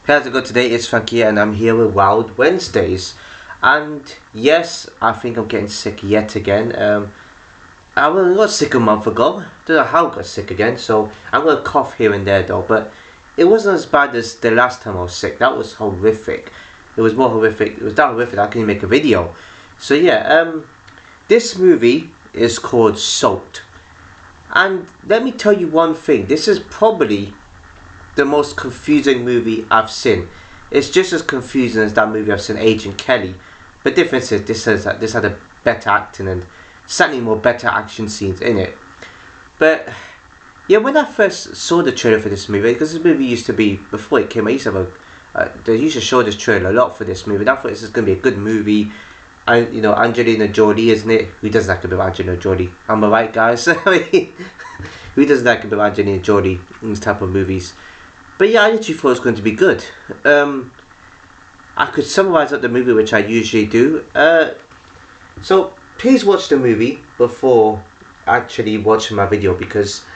How's it going today? It's Frankie and I'm here with Wild Wednesdays. And yes, I think I'm getting sick yet again. I got sick a month ago. Don't know how I got sick again, so I'm gonna cough here and there though. But it wasn't as bad as the last time I was sick. That was horrific. It was more horrific. It was that horrific I couldn't make a video. So yeah, this movie is called Salt. And let me tell you one thing. This is probably the most confusing movie I've seen. It's just as confusing as that movie I've seen, Agent Kelly. But difference is this had a better acting and certainly more better action scenes in it. But yeah, when I first saw the trailer for this movie, because this movie used to be, before it came out, they used to show this trailer a lot for this movie. And I thought this is going to be a good movie. And you know, Angelina Jolie, isn't it? Who doesn't like a bit of Angelina Jolie? Am I right, guys? Who doesn't like a bit of Angelina Jolie in this type of movies? But yeah, I actually thought it was going to be good. I could summarise up the movie, which I usually do. So please watch the movie before actually watching my video, because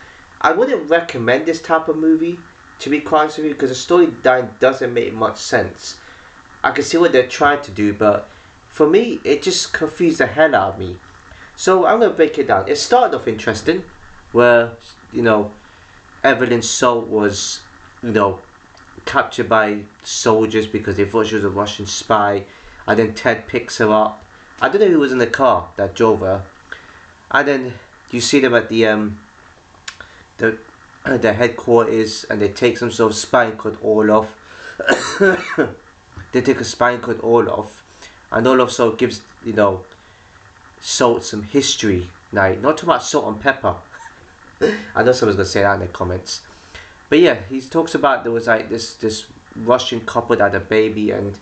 I wouldn't recommend this type of movie, to be quite honest with you, because the storyline doesn't make much sense. I can see what they're trying to do, but for me, it just confused the hell out of me. So I'm going to break it down. It started off interesting, where, you know, Evelyn Salt was, you know, captured by soldiers because they thought she was a Russian spy, and then Ted picks her up. I don't know who was in the car that drove her, and then you see them at the headquarters, and they take some sort of spy called Orlov. They take a spy called Orlov, and Orlov sort of gives, you know, Salt some history. Now, not too much salt and pepper. I know someone's gonna say that in the comments. But yeah, he talks about there was like this Russian couple that had a baby, and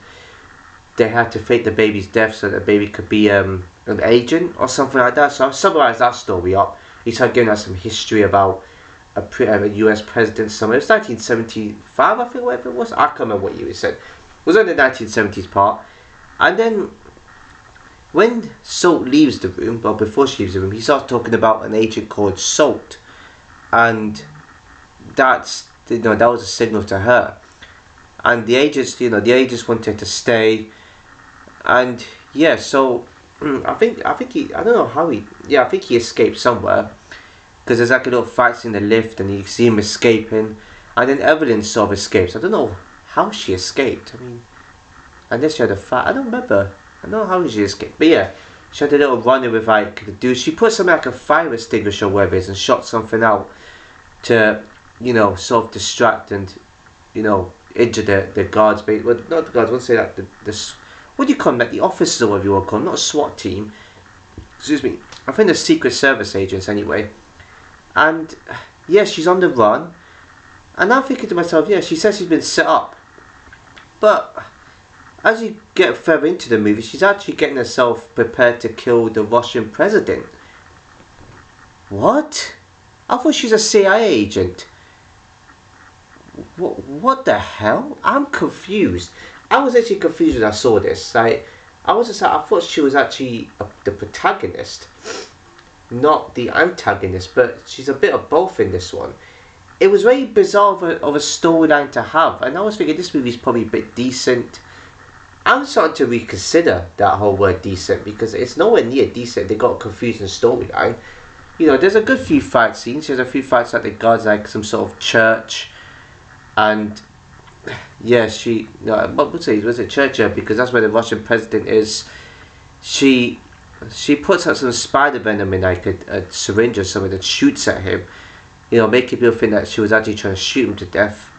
they had to fake the baby's death so that the baby could be an agent or something like that. So I've summarised that story up. He started giving us some history about a US president somewhere. It was 1975, I think, whatever it was. I can't remember what year he said. It was in the 1970s part. And then when Salt leaves the room, well, before she leaves the room, he starts talking about an agent called Salt, and that's, you know, that was a signal to her. And the agents, you know, the agents wanted to stay, and yeah, so I think he, I don't know how he, yeah, I think he escaped somewhere, because there's like a little fight in the lift, and you see him escaping, and then Evelyn sort of escapes. I don't know how she escaped. I mean, unless she had a fight, I don't remember. I don't know how she escaped, but yeah, she had a little run with like the dude. She put something like a fire extinguisher or whatever it is, and shot something out to, you know, sort of distract and, you know, injure the guards. But well, not the guards. I won't say that. What do you call them? Like the officers or whatever you want to call them. Not a SWAT team. Excuse me. I think the Secret Service agents anyway. And yeah, she's on the run. And I'm thinking to myself, yeah, she says she's been set up. But as you get further into the movie, she's actually getting herself prepared to kill the Russian president. What? I thought she was a CIA agent. What the hell? I'm confused. I was actually confused when I saw this. Like, I thought she was actually the protagonist, not the antagonist. But she's a bit of both in this one. It was very bizarre of a storyline to have, and I was thinking this movie's probably a bit decent. I'm starting to reconsider that whole word decent, because it's nowhere near decent. They got a confusing storyline. You know, there's a good few fight scenes. There's a few fights at the guards, like some sort of church, and yeah, she, no, what was it church? Because that's where the Russian president is. She puts out some spider venom in like a syringe or something that shoots at him. You know, making people think that she was actually trying to shoot him to death,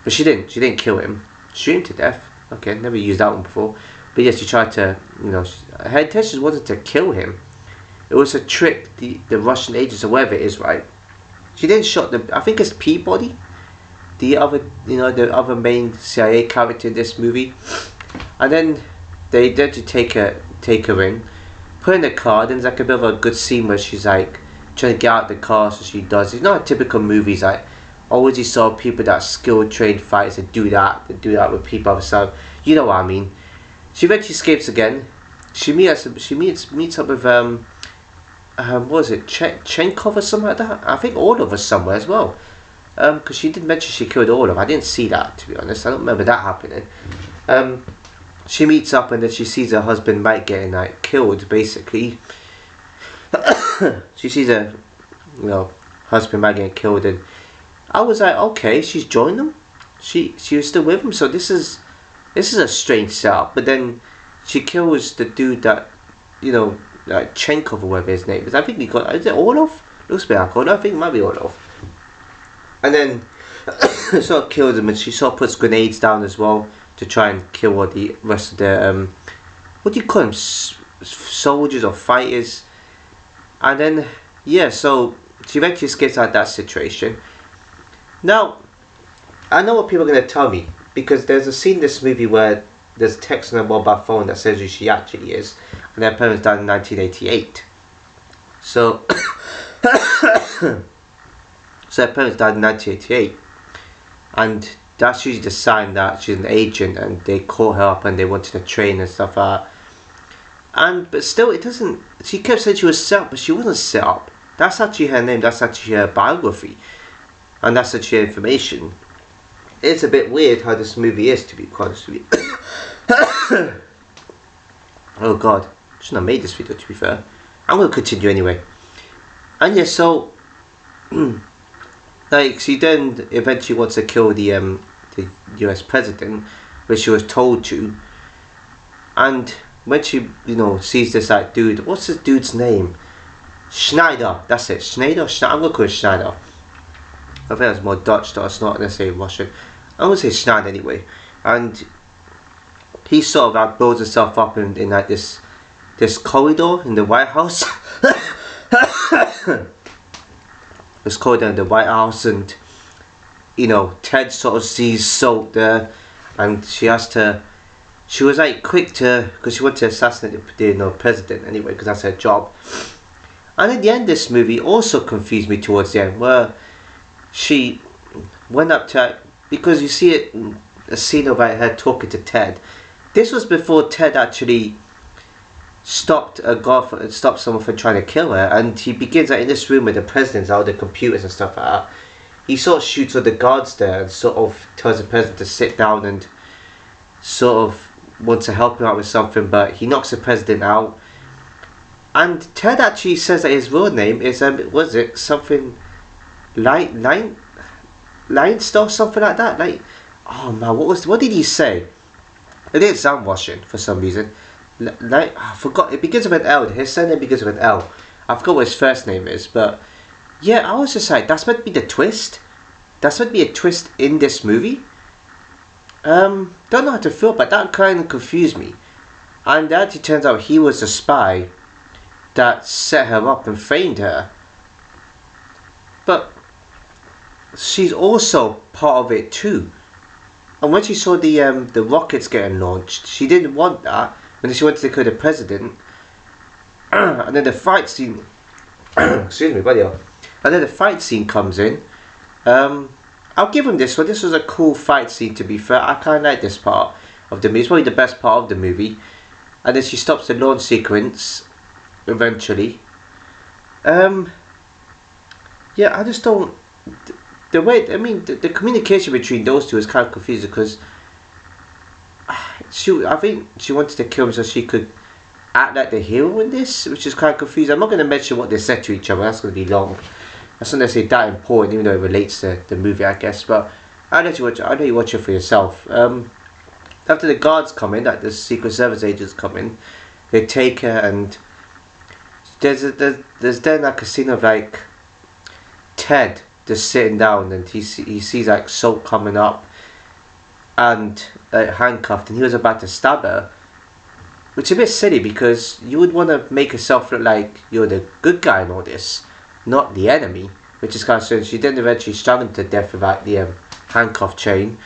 but she didn't. She didn't kill him. Shoot him to death. Okay, never used that one before. But yes, she tried to, you know, her intention wasn't to kill him. It was a trick the Russian agents or whatever it is, right? She didn't shot I think it's Peabody, the other main CIA character in this movie. And then they did to take her in, put her in the car. Then there's like a bit of a good scene where she's like trying to get out the car, so she does. It's not a typical movies like always you saw people that skilled trained fighters that do that with people outside. You know what I mean. She eventually escapes again. She meets up with what was it, Chenkov or something like that. I think all of us somewhere as well. Because she did mention she killed all of them. I didn't see that, to be honest. I don't remember that happening. She meets up and then she sees her husband Mike getting like killed, basically. She sees her, husband Mike getting killed, and I was like, okay, she's joined them. She was still with him. So this is a strange setup. But then she kills the dude that, like Chenkov or whatever his name is. I think he got. Is it Orlov? Looks a bit like Orlov. I think it might be Orlov. And then sort of kills him, and she sort of puts grenades down as well to try and kill all the rest of the what do you call them, soldiers or fighters. And then so she eventually escapes out of that situation. Now I know what people are going to tell me, because there's a scene in this movie where there's text on her mobile phone that says who she actually is, and her parents died in 1988. So her parents died in 1988, and that's usually the sign that she's an agent and they call her up and they wanted to train and stuff like that. But still, it doesn't. She kept saying she was set up, but she wasn't set up. That's actually her name. That's actually her biography, and that's actually her information. It's a bit weird how this movie is, to be quite honest with you. Oh God, shouldn't have made this video, to be fair. I'm gonna continue anyway. And yeah, so like she then eventually wants to kill the US president, which she was told to. And when she sees this like dude, what's this dude's name? Schneider. That's it. Schneider. I'm gonna call it Schneider. I think that's more Dutch, though. It's not necessarily Russian. I'm gonna say Schneider anyway. And he sort of like builds himself up in like this corridor in the White House. This corridor in the White House, and Ted sort of sees Salt there, and she was like quick to, because she wanted to assassinate the president anyway, because that's her job. And at the end of this movie also confused me towards the end, where she went up to, because you see it, a scene of her talking to Ted. This was before Ted actually stopped someone from trying to kill her, and he begins in this room with the president's out, the computers and stuff like that. He sort of shoots all the guards there and sort of tells the president to sit down and sort of wants to help him out with something, but he knocks the president out. And Ted actually says that his real name is was it something Leinster or something like that? Like, oh man, what did he say? It didn't sound Russian for some reason. I forgot. It begins with an L. His surname begins with an L. I forgot what his first name is, but yeah, I was just like, that's meant to be the twist. That's meant to be a twist in this movie. Don't know how to feel, but that kind of confused me. And it actually turns out he was a spy that set her up and framed her. But she's also part of it too. And when she saw the rockets getting launched, she didn't want that. And then she wanted to kill the president. And then the fight scene excuse me, buddy. And then the fight scene comes in. I'll give him this one. This was a cool fight scene, to be fair. I kind of like this part of the movie. It's probably the best part of the movie. And then she stops the launch sequence eventually. Yeah, I just don't. The way, I mean, the communication between those two is kind of confusing, because I think she wanted to kill him so she could act like the hero in this, which is kind of confusing. I'm not going to mention what they said to each other. That's going to be long. That's not necessarily that important, even though it relates to the movie, I guess. But I'll let you watch it. I'll let you watch it for yourself. After the guards come in, like the Secret Service agents come in, they take her, and there's then like a scene of like Ted just sitting down, and he sees like Salt coming up and handcuffed, and he was about to stab her, which is a bit silly, because you would want to make yourself look like you're the good guy in all this, not the enemy, which is kind of strange. She then eventually strangled him to death without the handcuff chain.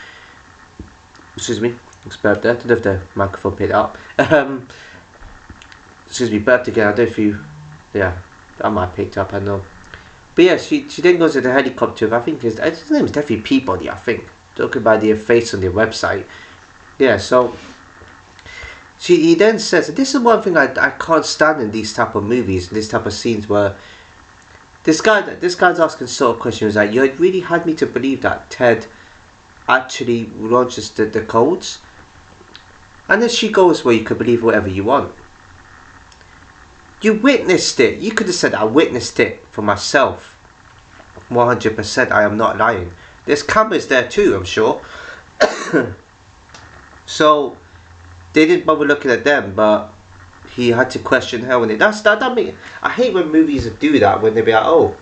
Excuse me, burped there. I don't know if the microphone picked it up. Excuse me, burped again. I don't know if you, yeah, that might have picked up, I know. But yeah, she then goes to the helicopter. I think his name is definitely Peabody, I think. Talking about their face on their website. Yeah, so he then says, this is one thing I can't stand in these type of movies, these type of scenes, where this guy's asking sort of question. He was like, you really had me to believe that Ted actually launches the codes, and then she goes, well, you could believe whatever you want. You witnessed it. You could have said, I witnessed it for myself. 100%, I am not lying. There's cameras there too, I'm sure. So they didn't bother looking at them, but he had to question her when that mean, I hate when movies do that, when they be like, oh,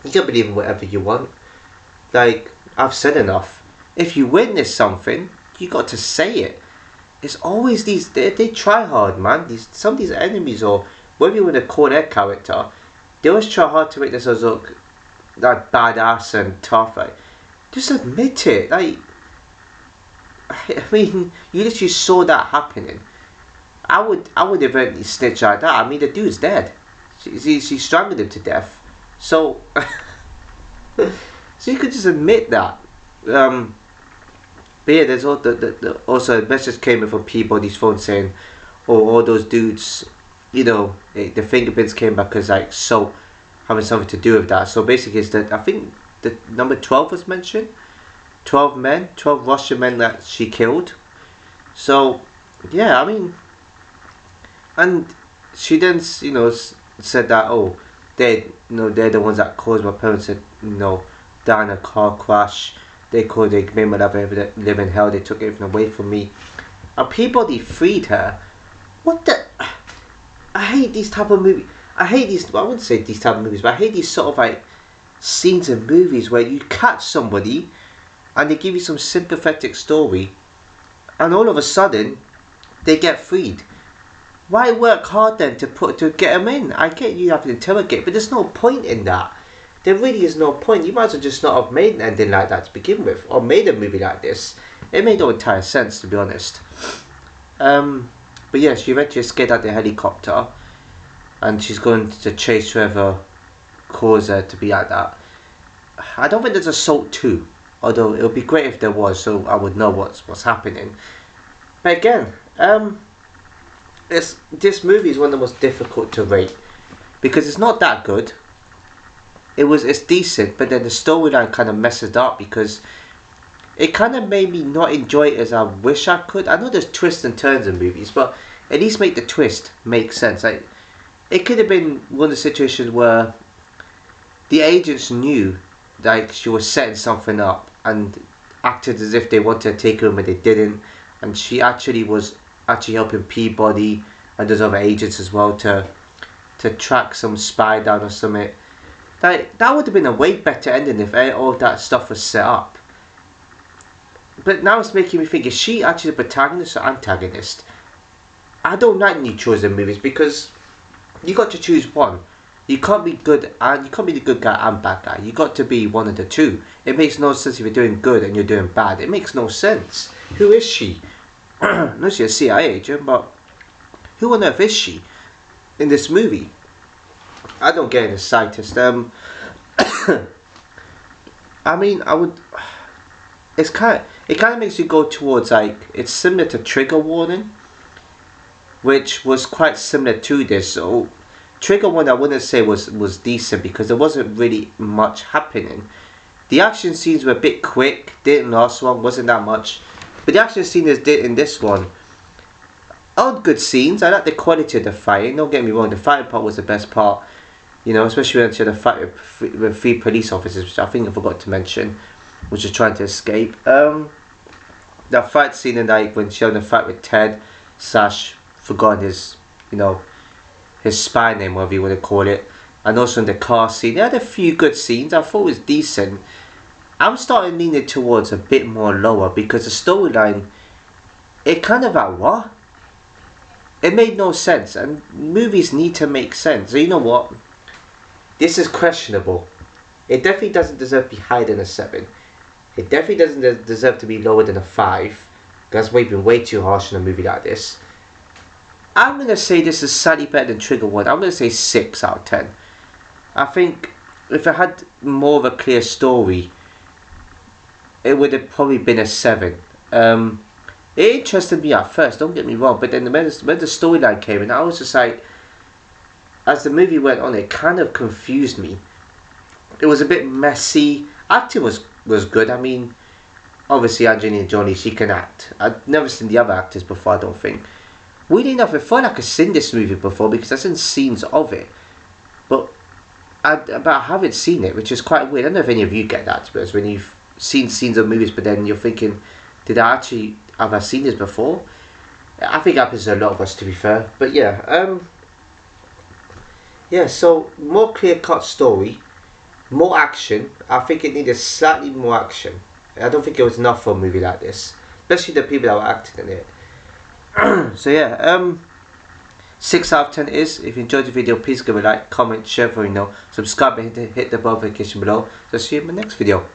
you can believe in whatever you want. Like, I've said enough. If you witness something, you got to say it. It's always these, they try hard, man. Some of these enemies, or whatever you want to call their character, they always try hard to make themselves look like badass and tough. Like, just admit it. Like, I mean, you literally saw that happening. I would eventually snitch like that. I mean, the dude's dead. She strangled him to death. So, so you could just admit that. But yeah, there's also a message came in from Peabody's phone saying, "Oh, all those dudes, you know, the fingerprints came back because like so having something to do with that." So basically, it's that I think the number 12 was mentioned. 12 men, 12 Russian men that she killed. So yeah, I mean, and she then said that, oh, they're the ones that caused my parents to die in a car crash. They made my life live in hell. They took everything away from me. And Peabody freed her. What the? I hate these type of movies. I hate these. Well, I wouldn't say these type of movies, but I hate these sort of like scenes in movies where you catch somebody and they give you some sympathetic story, and all of a sudden they get freed. Why work hard then to get them in? I get you have to interrogate, but there's no point in that. There really is no point. You might as well just not have made an ending like that to begin with, or made a movie like this. It made no entire sense, to be honest. But yeah, she eventually escaped out the helicopter, and she's going to chase whoever caused her to be like that. I don't think there's Assault 2, although it would be great if there was, so I would know what's happening. But again, this movie is one of the most difficult to rate because it's not that good. It's decent, but then the storyline kind of messes up because it kind of made me not enjoy it as I wish I could. I know there's twists and turns in movies, but at least make the twist make sense. Like, it could have been one of the situations where the agents knew like she was setting something up and acted as if they wanted to take her when they didn't, and she actually was helping Peabody and those other agents as well to track some spy down or something. That would have been a way better ending if all that stuff was set up. But now it's making me think, is she actually the protagonist or antagonist? I don't like new chosen movies because you got to choose one. You can't be good and you can't be the good guy and bad guy. You got to be one of the two. It makes no sense if you're doing good and you're doing bad. It makes no sense. Who is she? Not she's a CIA agent, but who on earth is she in this movie? I don't get in the slightest. I mean, it kind of makes you go towards like, it's similar to Trigger Warning, which was quite similar to this. So Trigger Warning, I wouldn't say was decent because there wasn't really much happening. The action scenes were a bit quick, didn't last long, wasn't that much. But the action scenes in this one are good scenes. I like the quality of the fighting. Don't get me wrong, the fighting part was the best part. Especially when she had a fight with 3 police officers, which I think I forgot to mention, which is trying to escape. That fight scene in like when she had a fight with Ted, forgotten his, his spy name, whatever you want to call it, and also in the car scene, they had a few good scenes. I thought it was decent. I'm starting leaning towards a bit more lower because the storyline, it kind of like what? It made no sense, and movies need to make sense. So you know what? This is questionable. It definitely doesn't deserve to be higher than a 7. It definitely doesn't deserve to be lower than a 5. Because we've been way too harsh on a movie like this. I'm going to say this is slightly better than Trigger Warning. I'm going to say 6 out of 10. I think if it had more of a clear story, it would have probably been a 7. It interested me at first, don't get me wrong, but then when the storyline came in, I was just like, as the movie went on, it kind of confused me it was a bit messy. Acting was good. I mean, obviously Angelina Jolie, she can act. I've never seen the other actors before, I don't think. Weirdly enough, I felt like I've seen this movie before because I've seen scenes of it, but I haven't seen it, which is quite weird. I don't know if any of you get that, because when you've seen scenes of movies, but then you're thinking, have I seen this before? I think that happens to a lot of us, to be fair. But yeah, so more clear-cut story, more action. I think it needed slightly more action. I don't think it was enough for a movie like this, especially the people that were acting in it. So yeah, 6 out of 10 is. If you enjoyed the video, please give a like, comment, share, subscribe, and hit the bell notification below. So see you in my next video.